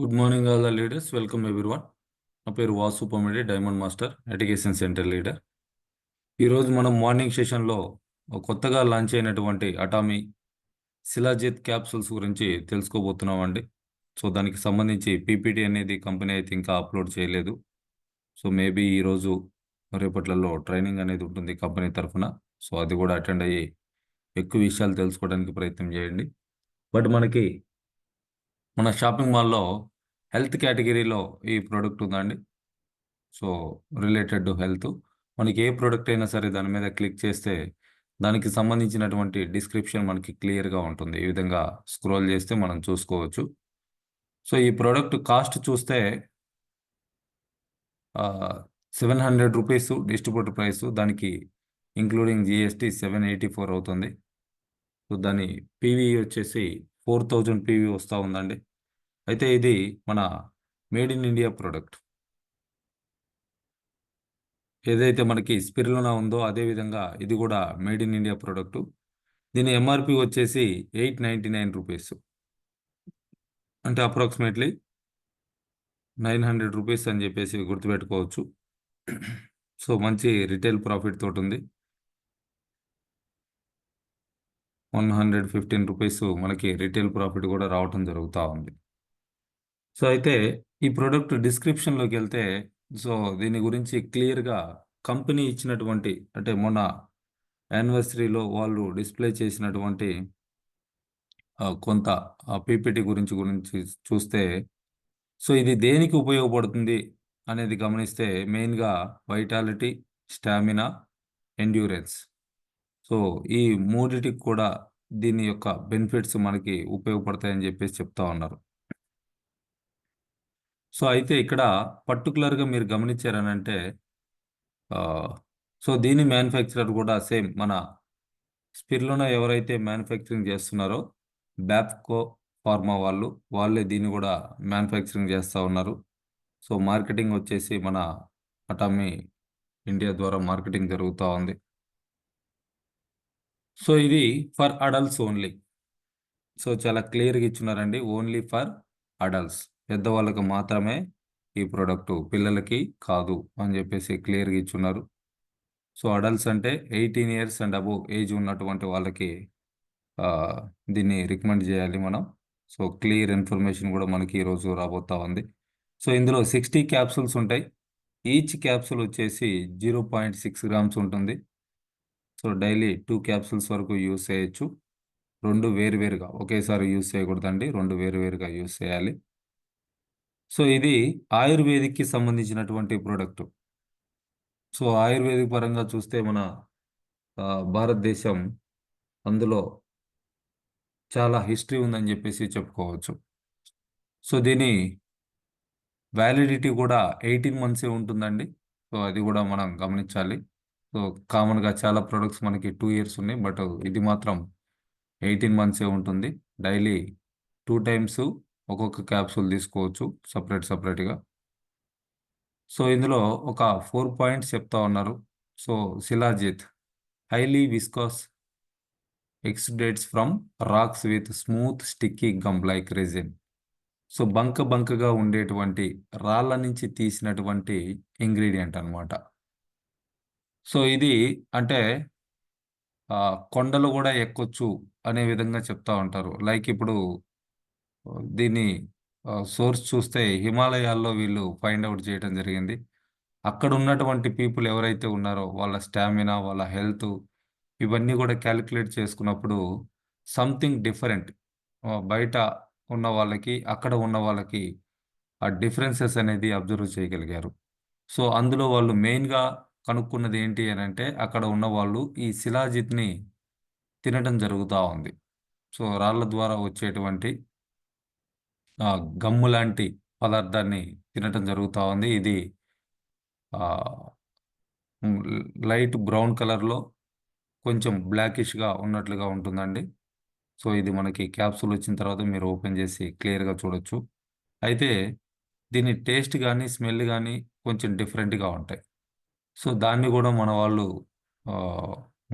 Good morning all the leaders. Welcome everyone. నా పేరు Vasu Pomidi, diamond master, education centre leader. ఈరోజు మనం మార్నింగ్ సెషన్లో కొత్తగా లాంచ్ అయినటువంటి అటామీ శిలాజిత్ క్యాప్సూల్స్ గురించి తెలుసుకోబోతున్నామండి. సో దానికి సంబంధించి పీపీటీ అనేది కంపెనీ అయితే ఇంకా అప్లోడ్ చేయలేదు. సో మేబీ ఈరోజు రేపట్లలో ట్రైనింగ్ అనేది ఉంటుంది కంపెనీ తరఫున. సో అది కూడా అటెండ్ అయ్యి ఎక్కువ విషయాలు తెలుసుకోవడానికి ప్రయత్నం చేయండి. బట్ మనకి మన షాపింగ్ మాల్లో హెల్త్ కేటగిరీలో ఈ ప్రోడక్ట్ ఉందండి. సో రిలేటెడ్ టు హెల్త్, మనకి ఏ ప్రోడక్ట్ అయినా సరే దాని మీద క్లిక్ చేస్తే దానికి సంబంధించినటువంటి డిస్క్రిప్షన్ మనకి క్లియర్గా ఉంటుంది. ఈ విధంగా స్క్రోల్ చేస్తే మనం చూసుకోవచ్చు. సో ఈ ప్రోడక్ట్ కాస్ట్ చూస్తే 700 రూపీస్ డిస్ట్రిబ్యూటర్ ప్రైస్, దానికి ఇంక్లూడింగ్ జిఎస్టీ 784 అవుతుంది. సో దాని పీవీ వచ్చేసి 4000 పీవీ వస్తూ ఉందండి. అయితే ఇది మన మేడ్ ఇన్ ఇండియా ప్రోడక్ట్. ఏదైతే మనకి స్పిరులినా ఉందో అదే విధంగా ఇది కూడా మేడ్ ఇన్ ఇండియా ప్రోడక్ట్. దీని ఎంఆర్పి వచ్చేసి 899 రూపీస్, అంటే అప్రాక్సిమేట్లీ 900 రూపీస్ అని చెప్పేసి గుర్తుపెట్టుకోవచ్చు. సో మంచి రిటైల్ ప్రాఫిట్ తోటి ఉంది. 115 రూపీస్ మనకి రిటైల్ ప్రాఫిట్ కూడా రావటం జరుగుతూ ఉంది. సో అయితే ఈ ప్రోడక్ట్ డిస్క్రిప్షన్లోకి వెళ్తే, సో దీని గురించి క్లియర్గా కంపెనీ ఇచ్చినటువంటి, అంటే మొన్న యానివర్సరీలో వాళ్ళు డిస్ప్లే చేసినటువంటి కొంత పీపీటీ గురించి చూస్తే, సో ఇది దేనికి ఉపయోగపడుతుంది అనేది గమనిస్తే మెయిన్గా వైటాలిటీ, స్టామినా, ఎండ్యూరెన్స్. సో ఈ మూడిటికి కూడా దీని యొక్క బెనిఫిట్స్ మనకి ఉపయోగపడతాయని చెప్పేసి చెప్తా ఉన్నారు. సో అయితే ఇక్కడ పర్టికులర్గా మీరు గమనించారనంటే, సో దీని మ్యానుఫ్యాక్చరర్ కూడా సేమ్ మన స్పిరులినా ఎవరైతే మ్యానుఫ్యాక్చరింగ్ చేస్తున్నారో బ్యాప్కో ఫార్మా వాళ్ళే దీన్ని కూడా మ్యానుఫ్యాక్చరింగ్ చేస్తూ ఉన్నారు. సో మార్కెటింగ్ వచ్చేసి మన అటామీ ఇండియా ద్వారా మార్కెటింగ్ జరుగుతూ ఉంది. సో ఇది ఫర్ అడల్ట్స్ ఓన్లీ. సో చాలా క్లియర్గా ఇచ్చున్నారండి, ఓన్లీ ఫర్ అడల్ట్స్, పెద్దవాళ్ళకు మాత్రమే ఈ ప్రోడక్ట్, పిల్లలకి కాదు అని చెప్పేసి క్లియర్గా ఇచ్చున్నారు. సో అడల్ట్స్ అంటే 18 ఇయర్స్ అండ్ అబోవ్ ఏజ్ ఉన్నటువంటి వాళ్ళకి దీన్ని రికమెండ్ చేయాలి మనం. సో క్లియర్ ఇన్ఫర్మేషన్ కూడా మనకి ఈరోజు రాబోతా ఉంది. సో ఇందులో 60 క్యాప్సూల్స్ ఉంటాయి. ఈచ్ క్యాప్సూల్ వచ్చేసి 0.6 గ్రామ్స్ ఉంటుంది. సో డైలీ 2 క్యాప్సూల్స్ వరకు యూస్ చేయొచ్చు. 2 వేరువేరుగా ఒకేసారి యూస్ చేయకూడదండి, 2 వేరువేరుగా యూస్ చేయాలి. సో ఇది ఆయుర్వేదిక్కి సంబంధించినటువంటి ప్రోడక్ట్. సో ఆయుర్వేదిక్ పరంగా చూస్తే మన భారతదేశం అందులో చాలా హిస్టరీ ఉందని చెప్పేసి చెప్పుకోవచ్చు. సో దీని వ్యాలిడిటీ కూడా 18 మంత్సే ఉంటుందండి. సో అది కూడా మనం గమనించాలి. సో కామన్గా చాలా ప్రొడక్ట్స్ మనకి 2 ఇయర్స్ ఉన్నాయి, బట్ ఇది మాత్రం 18 మంత్సే ఉంటుంది. డైలీ 2 టైమ్స్ ఒక్కొక్క క్యాప్సూల్ తీసుకోవచ్చు సపరేట్గా. సో ఇందులో ఒక 4 పాయింట్స్ చెప్తా ఉన్నారు. So shilajit highly viscous extracts from rocks with smooth sticky gum like resin. So బంకగా ఉండేటువంటి రాళ్ళ నుంచి తీసినటువంటి ఇంగ్రీడియంట్ అన్నమాట. సో ఇది అంటే కొండలు కూడా ఎక్కొచ్చు అనే విధంగా చెప్తా ఉంటారు. లైక్ ఇప్పుడు దీన్ని సోర్స్ చూస్తే హిమాలయాల్లో వీళ్ళు ఫైండ్ అవుట్ చేయడం జరిగింది. అక్కడ ఉన్నటువంటి పీపుల్ ఎవరైతే ఉన్నారో వాళ్ళ స్టామినా, వాళ్ళ హెల్త్, ఇవన్నీ కూడా క్యాలిక్యులేట్ చేసుకున్నప్పుడు సంథింగ్ డిఫరెంట్ బయట ఉన్న వాళ్ళకి, అక్కడ ఉన్న వాళ్ళకి ఆ డిఫరెన్సెస్ అనేది అబ్జర్వ్ చేయగలిగారు. సో అందులో వాళ్ళు మెయిన్గా కనుక్కున్నది ఏంటి అని అంటే, అక్కడ ఉన్న వాళ్ళు ఈ శిలాజిత్ని తినడం జరుగుతూ ఉంది. సో రాళ్ళ ద్వారా వచ్చేటువంటి గమ్ము లాంటి పదార్థాన్ని తినటం జరుగుతూ ఉంది. ఇది లైట్ బ్రౌన్ కలర్లో కొంచెం బ్లాకిష్గా ఉన్నట్లుగా ఉంటుందండి. సో ఇది మనకి క్యాప్సూల్ వచ్చిన తర్వాత మీరు ఓపెన్ చేసి క్లియర్గా చూడొచ్చు. అయితే దీని టేస్ట్ కానీ స్మెల్ కానీ కొంచెం డిఫరెంట్గా ఉంటాయి. సో దాన్ని కూడా మన వాళ్ళు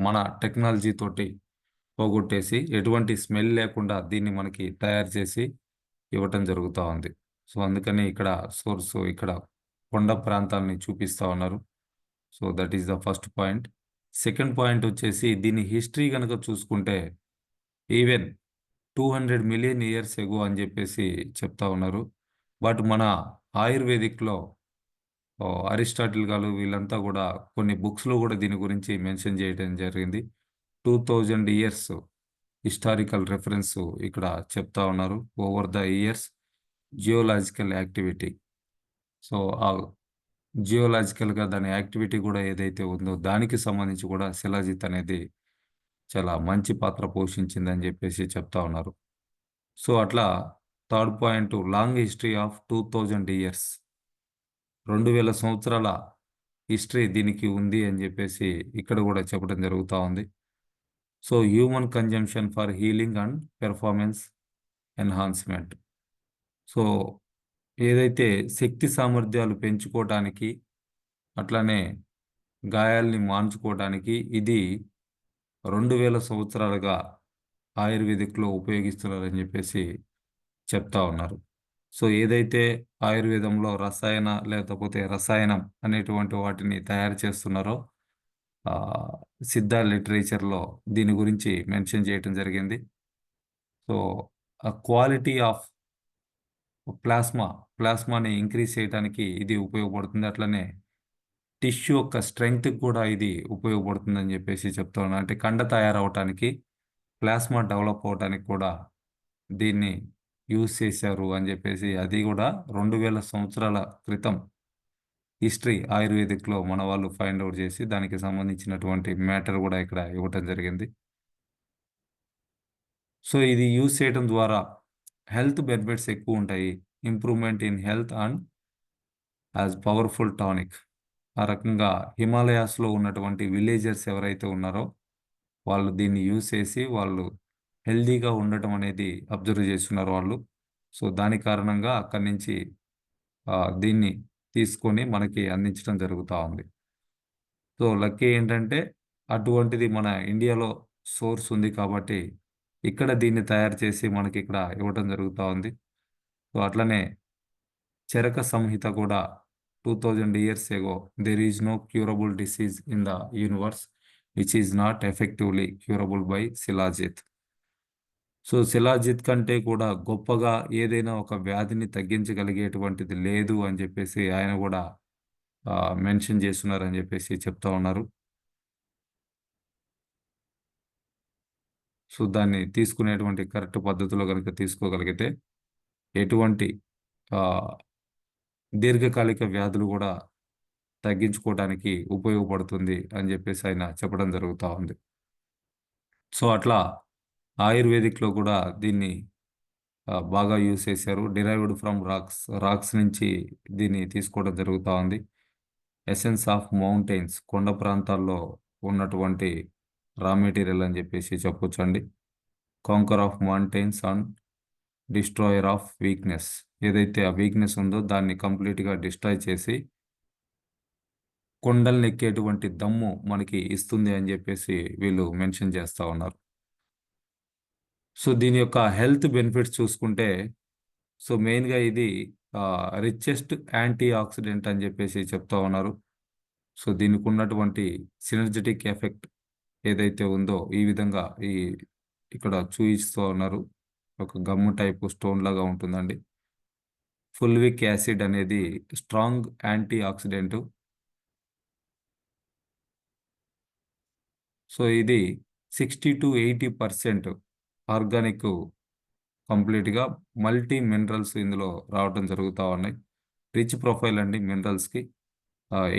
మన టెక్నాలజీ తోటి పోగొట్టేసి ఎటువంటి స్మెల్ లేకుండా దీన్ని మనకి తయారు చేసి ఇవ్వటం జరుగుతూ ఉంది. సో అందుకని ఇక్కడ సోర్స్ ఇక్కడ కొండ ప్రాంతాలని చూపిస్తా ఉన్నారు. So that is the first point. Second point వచ్చేసి దీని హిస్టరీ కనుక చూసుకుంటే ఈవెన్ 200 మిలియన్ ఇయర్స్ ఎగో అని చెప్పేసి చెప్తా ఉన్నారు. బట్ మన ఆయుర్వేదిక్లో అరిస్టాటిల్ గారు వీళ్ళంతా కూడా కొన్ని బుక్స్లో కూడా దీని గురించి మెన్షన్ చేయడం జరిగింది. 2000 ఇయర్స్ హిస్టారికల్ రెఫరెన్స్ ఇక్కడ చెప్తా ఉన్నారు. Over the years geological activity. So ఆ జియోలాజికల్గా దాని యాక్టివిటీ కూడా ఏదైతే ఉందో దానికి సంబంధించి కూడా శిలాజిత్ అనేది చాలా మంచి పాత్ర పోషించిందని చెప్పేసి చెప్తా ఉన్నారు. సో అట్లా third point long history of 2000 years, 2000 సంవత్సరాల హిస్టరీ దీనికి ఉంది అని చెప్పేసి ఇక్కడ కూడా చెప్పడం జరుగుతూ ఉంది. So human consumption for healing and performance enhancement. So ఏదైతే శక్తి సామర్థ్యాలు పెంచుకోవటానికి అట్లానే గాయాల్ని మాన్చుకోవడానికి ఇది 2000 సంవత్సరాలుగా ఆయుర్వేదిక్లో ఉపయోగిస్తున్నారని చెప్పేసి చెప్తా ఉన్నారు. సో ఏదైతే ఆయుర్వేదంలో రసాయన లేకపోతే రసాయనం అనేటువంటి వాటిని తయారు చేస్తున్నారో ఆ, సిద్ధ లిటరేచర్లో దీని గురించి మెన్షన్ చేయటం జరిగింది. సో ఆ క్వాలిటీ ఆఫ్ ప్లాస్మాని ఇంక్రీజ్ చేయడానికి ఇది ఉపయోగపడుతుంది. అట్లనే టిష్యూ యొక్క స్ట్రెంగ్త్ కూడా ఇది ఉపయోగపడుతుందని చెప్పేసి చెప్తా ఉన్నాను. అంటే కండ తయారవటానికి ప్లాస్మా డెవలప్ అవటానికి కూడా దీన్ని యూజ్ చేశారు అని చెప్పేసి, అది కూడా 2000 సంవత్సరాల క్రితం హిస్టరీ ఆయుర్వేదిక్లో మన వాళ్ళు ఫైండ్ అవుట్ చేసి దానికి సంబంధించినటువంటి మ్యాటర్ కూడా ఇక్కడ ఇవ్వటం జరిగింది. సో ఇది యూజ్ చేయడం ద్వారా హెల్త్ బెనిఫిట్స్ ఎక్కువ ఉంటాయి. Improvement in health and as powerful tonic. ఆ రకంగా హిమాలయాస్లో ఉన్నటువంటి విలేజర్స్ ఎవరైతే ఉన్నారో వాళ్ళు దీన్ని యూజ్ చేసి వాళ్ళు హెల్దీగా ఉండటం అనేది అబ్జర్వ్ చేస్తున్నారు వాళ్ళు. సో దాని కారణంగా అక్కడి నుంచి దీన్ని తీసుకొని మనకి అందించడం జరుగుతూ ఉంది. సో లక్కీ ఏంటంటే అటువంటిది మన ఇండియాలో సోర్స్ ఉంది కాబట్టి ఇక్కడ దీన్ని తయారు చేసి మనకి ఇక్కడ ఇవ్వటం జరుగుతూ ఉంది. సో అట్లనే చరక సంహిత కూడా 2000 years ago there is no curable disease in the universe which is not effectively curable by shilajit. So shilajit కంటే కూడా గొప్పగా ఏదైనా ఒక వ్యాధిని తగ్గించగలిగేటువంటిది లేదు అని చెప్పేసి ఆయన కూడా మెన్షన్ చేస్తున్నారని చెప్పేసి చెప్తా ఉన్నారు. సో దాన్ని తీసుకునేటువంటి కరెక్ట్ పద్ధతిలో కనుక తీసుకోగలిగితే ఎటువంటి ఆ, దీర్ఘకాలిక వ్యాధులు కూడా తగ్గించుకోవడానికి ఉపయోగపడుతుంది అని చెప్పేసి ఆయన చెప్పడం జరుగుతూ ఉంది. సో అట్లా ఆయుర్వేదిక్లో కూడా దీన్ని బాగా యూజ్ చేశారు. డిరైవ్డ్ ఫ్రమ్ రాక్స్ నుంచి దీన్ని తీసుకోవడం జరుగుతూ ఉంది. ఎసెన్స్ ఆఫ్ మౌంటైన్స్, కొండ ప్రాంతాల్లో ఉన్నటువంటి రా మెటీరియల్ అని చెప్పేసి చెప్పొచ్చండి. Conqueror of mountains and destroyer of weakness. ఏదైతే ఆ వీక్నెస్ ఉందో దాన్ని కంప్లీట్గా డిస్ట్రాయ్ చేసి కొండల్ని ఎక్కేటువంటి దమ్ము మనకి ఇస్తుంది అని చెప్పేసి వీళ్ళు మెన్షన్ చేస్తూ ఉన్నారు. సో దీని యొక్క హెల్త్ బెనిఫిట్స్ చూసుకుంటే సో మెయిన్గా ఇది రిచెస్ట్ యాంటీ ఆక్సిడెంట్ అని చెప్పేసి చెప్తా ఉన్నారు. సో దీనికి ఉన్నటువంటి సినర్జెటిక్ ఎఫెక్ట్ ఏదైతే ఉందో ఈ విధంగా ఇక్కడ చూపిస్తూ ఉన్నారు. ఒక గమ్ము టైపు స్టోన్ లాగా ఉంటుందండి. ఫుల్విక్ యాసిడ్ అనేది స్ట్రాంగ్ యాంటీ ఆక్సిడెంట్. సో ఇది 60 to 80% ఆర్గానిక్ కంప్లీట్గా మల్టీ మినరల్స్ ఇందులో రావడం జరుగుతూ ఉన్నాయి. రిచ్ ప్రొఫైల్ అండి మినరల్స్కి.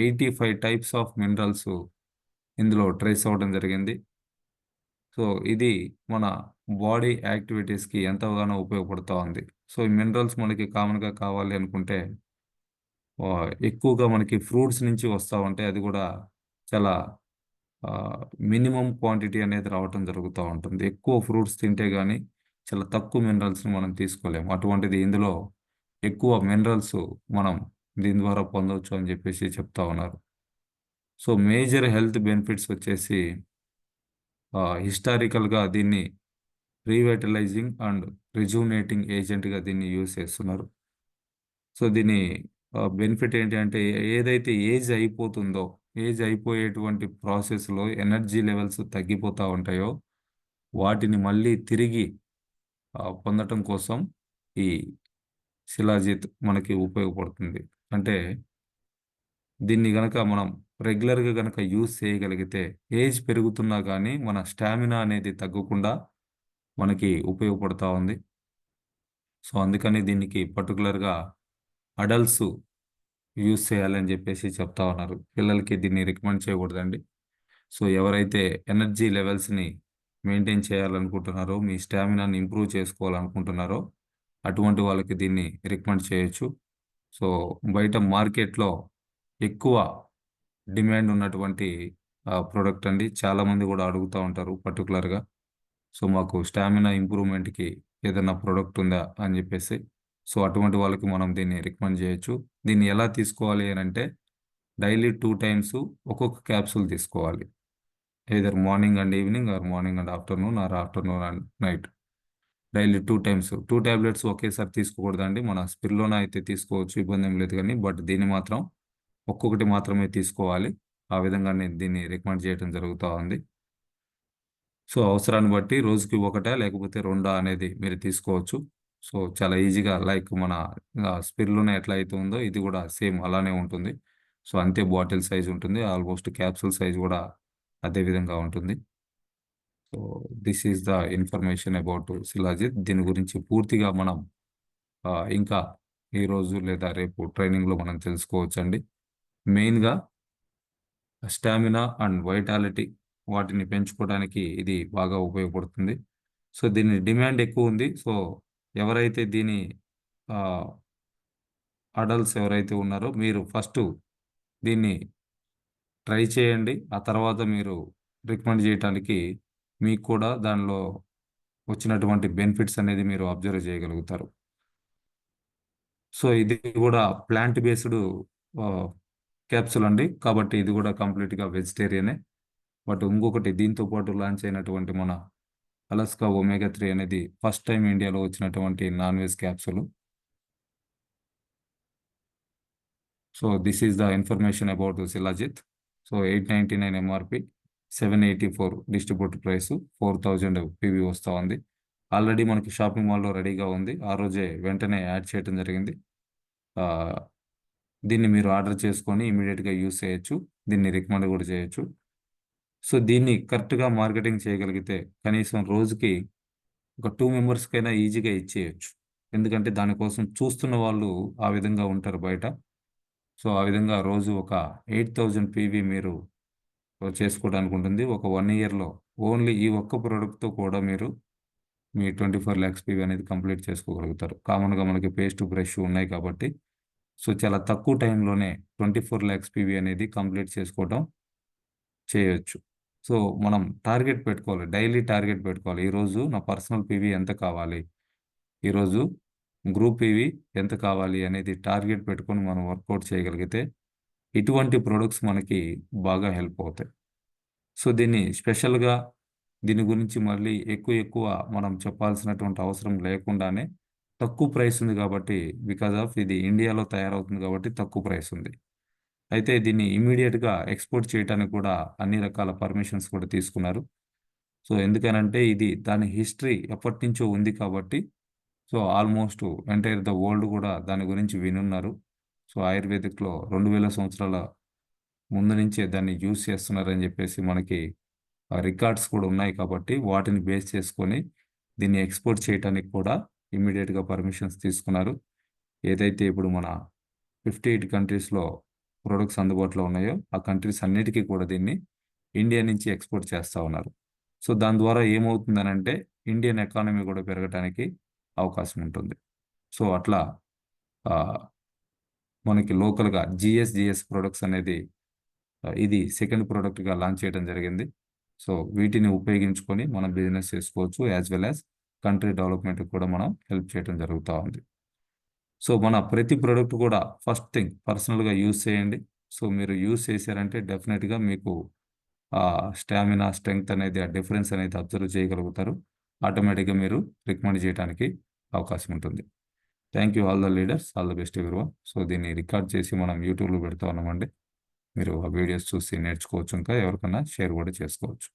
85 టైప్స్ ఆఫ్ మినరల్స్ ఇందులో ట్రేస్ అవ్వడం జరిగింది. సో ఇది మన బాడీ యాక్టివిటీస్కి ఎంతగానో ఉపయోగపడుతూ ఉంది. సో ఈ మినరల్స్ మనకి కామన్గా కావాలి అనుకుంటే ఎక్కువగా మనకి ఫ్రూట్స్ నుంచి వస్తూ ఉంటాయి. అది కూడా చాలా మినిమం క్వాంటిటీ అనేది రావటం జరుగుతూ ఉంటుంది. ఎక్కువ ఫ్రూట్స్ తింటే కానీ చాలా తక్కువ మినరల్స్ని మనం తీసుకోలేము. అటువంటిది ఇందులో ఎక్కువ మినరల్స్ మనం దీని ద్వారా పొందవచ్చు అని చెప్పేసి చెప్తా ఉన్నారు. సో మేజర్ హెల్త్ బెనిఫిట్స్ వచ్చేసి హిస్టారికల్గా దీన్ని రీవైటలైజింగ్ అండ్ రిజువనేటింగ్ ఏజెంట్గా దీన్ని యూజ్ చేస్తున్నారు. సో దీని బెనిఫిట్ ఏంటి అంటే ఏదైతే ఏజ్ అయిపోతుందో, ఏజ్ అయిపోయేటువంటి ప్రాసెస్‌లో ఎనర్జీ లెవెల్స్ తగ్గిపోతా ఉంటాయో, వాటిని మళ్ళీ తిరిగి పొందటం కోసం ఈ శిలాజిత్ మనకి ఉపయోగపడుతుంది. అంటే దీన్ని గనక మనం రెగ్యులర్‌గా గనక యూజ్ చేయగలిగితే ఏజ్ పెరుగుతున్నా గానీ మన స్టామినా అనేది తగ్గకుండా మనకి ఉపయోగపడతా ఉంది. సో అందుకని దీనికి పర్టిక్యులర్‌గా అడల్ట్స్ యూజ్ చేయాలని జెప్పేసి చెప్తా ఉన్నారు. పిల్లలకి దీన్ని రికమెండ్ చేయకూడదండి. సో ఎవరైతే ఎనర్జీ లెవెల్స్‌ని మెయింటైన్ చేయాలనుకుంటున్నారో, మీ స్టామినాని ఇంప్రూవ్ చేసుకోవాలనుకుంటున్నారో, అటువంటి వాళ్ళకి దీన్ని రికమెండ్ చేయొచ్చు. సో బయట మార్కెట్‌లో ఎక్కువ డిమాండ్ ఉన్నటువంటి ప్రొడక్ట్ అండి. చాలామంది గూడా అడుగుతా ఉంటారు పర్టిక్యులర్‌గా. సో మాకు స్టామినా ఇంప్రూవ్‌మెంట్‌కి ఏదన్నా ప్రొడక్ట్ ఉందా అని జెప్పేసి. సో అటువంటి వాళ్ళకి మనం దీన్ని రికమెండ్ జేయొచ్చు. దీన్ని ఎలా తీసుకోవాలి అనంటే డైలీ 2 టైమ్స్ ఒక్కొక్క క్యాప్సూల్ తీసుకోవాలి. Either morning and evening or morning and afternoon are afternoon and night. Daily 2 times. 2 tablets ఒకేసారి తీసుకోకూడదండి. మన స్పిర్లోనా అయితే తీసుకోవచ్చు. ఇబ్బందేం లేదు గానీ, బట్ దీన్ని మాత్రం ఒక్కొక్కటి మాత్రమే తీసుకోవాలి. ఆ విధంగా నేను దీన్ని రికమెండ్ చేయడం జరుగుతా ఉంది. సో, అవసరాన్ని బట్టి రోజుకి ఒకటా లేకపోతే రెండా అనేది మీరు తీసుకోవచ్చు. సో, చాలా ఈజీగా లైక్ మన స్పిరులినా ఎట్లా అయితే ఉందో ఇది గూడా సేమ్ అలానే ఉంటుంది. సో, అంతే బాటిల్ సైజ్ ఉంటుంది. ఆల్‌మోస్ట్ క్యాప్సూల్ సైజ్ గూడా అదే విధంగా ఉంటుంది. So, this is the information about shilajit. దీని గురించి పూర్తిగా మనం ఇంకా ఈరోజు లేదా రేపు ట్రైనింగ్‌లో మనం తెలుసుకోవచ్చండి. మెయిన్‌గా స్టామినా అండ్ వైటాలిటీ వాటిని పెంచుకోవడానికి ఇది బాగా ఉపయోగపడుతుంది. సో, దీని డిమాండ్ ఎక్కువుంది. సో, ఎవరైతే దీని ఆహ్, అడల్ట్స్ ఎవరైతే ఉన్నారో మీరు ఫస్టు దీన్ని ట్రై చేయండి. ఆ తర్వాత మీరు రికమెండ్ చేయటానికి మీకు కూడా దానిలో వచ్చినటువంటి బెనిఫిట్స్ అనేది మీరు అబ్జర్వ్ చేయగలుగుతారు. సో, ఇది గూడా ప్లాంట్ బేస్డ్ ఆహ్, క్యాప్సూల్ అండి. కాబట్టి ఇది గూడా కంప్లీట్‌గా వెజిటేరియనే. బట్ ఇంకొకటి దీంతో పాటు లాంచ్ అయినటువంటి మన అలాస్కా ఒమేగా 3 అనేది ఫస్ట్ టైమ్ ఇండియాలో వచ్చినటువంటి non veg capsule. So, this is the information about shilajit. So, 899 MRP, 784 distributor price, 4000 PV వస్తా ఉంది. ఆల్రెడీ మనకి షాపింగ్ మాల్‌లో రెడీగా ఉంది. ఆ రోజే వెంటనే యాడ్ చేయడం జరిగింది. ఆహ్, దీన్ని మీరు ఆర్డర్ చేసుకొని ఇమ్మీడియేట్‌గా యూజ్ చేయొచ్చు. దీన్ని రికమెండ్ గూడా చేయొచ్చు. సో, దీన్ని కరెక్ట్‌గా మార్కెటింగ్ చేయగలిగితే కనీసం రోజుకి ఒక 2 మెంబర్స్‌కైనా ఈజీగా ఇచ్చేయొచ్చు. ఎందుకంటే దానికోసం చూస్తున్న వాళ్ళు ఆ విధంగా ఉంటారు బయట. సో, ఆ విధంగా రోజు ఒక 8000 పీవీ మీరు చేసుకోవడానికి ఉంటుంది. ఒక 1 ఇయర్‌లో ఓన్లీ ఈ ఒక్క ప్రొడక్ట్‌తో కూడా మీరు మీ 24 లాక్స్ పీవీ అనేది కంప్లీట్ చేసుకోగలుగుతారు. కామన్‌గా మనకి పేస్ట్, బ్రష్ ఉన్నాయి కాబట్టి, సో, చాలా తక్కువ టైంలోనే 24 లాక్స్ పీవీ అనేది కంప్లీట్ చేసుకోవటం చేయొచ్చు. సో, మనం టార్గెట్ పెట్టుకోవాలి. డైలీ టార్గెట్ పెట్టుకోవాలి. ఈరోజు నా పర్సనల్ పీవీ ఎంత కావాలి? ఈరోజు గ్రూప్ పీవీ ఎంత కావాలి? అనేది టార్గెట్ పెట్టుకొని మనం వర్కౌట్ చేయగలిగితే, ఇటువంటి ప్రొడక్ట్స్ మనకి బాగా హెల్ప్ అవుతాయి. సో, దీన్ని స్పెషల్‌గా దీని గురించి మళ్ళీ ఎక్కువ మనం చెప్పాల్సినటువంటి అవసరం లేకుండానే తక్కువ ప్రైస్ ఉంది కాబట్టి, బికాజ్ ఆఫ్ ఇది ఇండియాలో తయారవుతుంది కాబట్టి తక్కువ ప్రైస్ ఉంది. అయితే దీన్ని ఇమ్మీడియేట్‌గా ఎక్స్‌పోర్ట్ చేయటానికి కూడా అన్ని రకాల పర్మిషన్స్ కూడా తీసుకున్నారు. సో, ఎందుకనంటే ఇది దాని హిస్టరీ ఎప్పటినుంచో ఉంది కాబట్టి, so, almost entire the world కూడా దాని గురించి వినున్నారు. సో, ఆయుర్వేదిక్‌లో 2000 సంవత్సరాల ముందు నుంచే దాన్ని యూజ్ చేస్తున్నారని జెప్పేసి మనకి రికార్డ్స్ కూడా ఉన్నాయి కాబట్టి, వాటిని బేస్ చేసుకొని దీన్ని ఎక్స్‌పోర్ట్ చేయటానికి కూడా ఇమ్మీడియేట్‌గా పర్మిషన్స్ తీసుకున్నారు. ఏదైతే ఇప్పుడు మన 58 కంట్రీస్‌లో ప్రొడక్ట్స్ అందుబాటులో ఉన్నాయో, ఆ కంట్రీస్ అన్నిటికి కూడా దీన్ని ఇండియా నుంచి ఎక్స్‌పోర్ట్ చేస్తా ఉన్నారు. సో, దాని ద్వారా ఏమవుతుందనంటే, ఇండియన్ ఎకానమీ కూడా పెరగటానికి అవకాశం ఉంటుంది. సో, అట్లా ఆహ్, మనకి లోకల్‌గా జీఎస్ ప్రొడక్ట్స్ అనేది ఇది సెకండ్ ప్రొడక్ట్‌గా లాంచ్ చేయడం జరిగింది. సో, వీటిని ఉపయోగించుకొని మనం బిజినెస్ చేసుకోవచ్చు. యాస్ వెల్ యాస్ కంట్రీ డెవలప్‌మెంట్‌కి కూడా మనం హెల్ప్ చేయడం జరుగుతా ఉంది. సో, మన ప్రతి ప్రొడక్ట్ కూడా ఫస్ట్ థింగ్ పర్సనల్‌గా యూజ్ చేయండి. సో, మీరు యూజ్ చేశారంటే డెఫినిట్‌గా మీకు స్టామినా, స్ట్రెంగ్త్ అనేది ఆ డిఫరెన్స్ అనేది అబ్జర్వ్ చేయగలుగుతారు. ఆటోమేటిక్‌గా మీరు రికమెండ్ చేయడానికి అవకాశం ఉంటుంది. Thank you all the leaders, all the best everyone. So దీన్ని రికార్డ్ చేసి మనం యూట్యూబ్లో పెడతా ఉన్నామండి. మీరు ఆ వీడియోస్ చూసి నేర్చుకోవచ్చు, ఇంకా ఎవరికైనా షేర్ కూడా చేసుకోవచ్చు.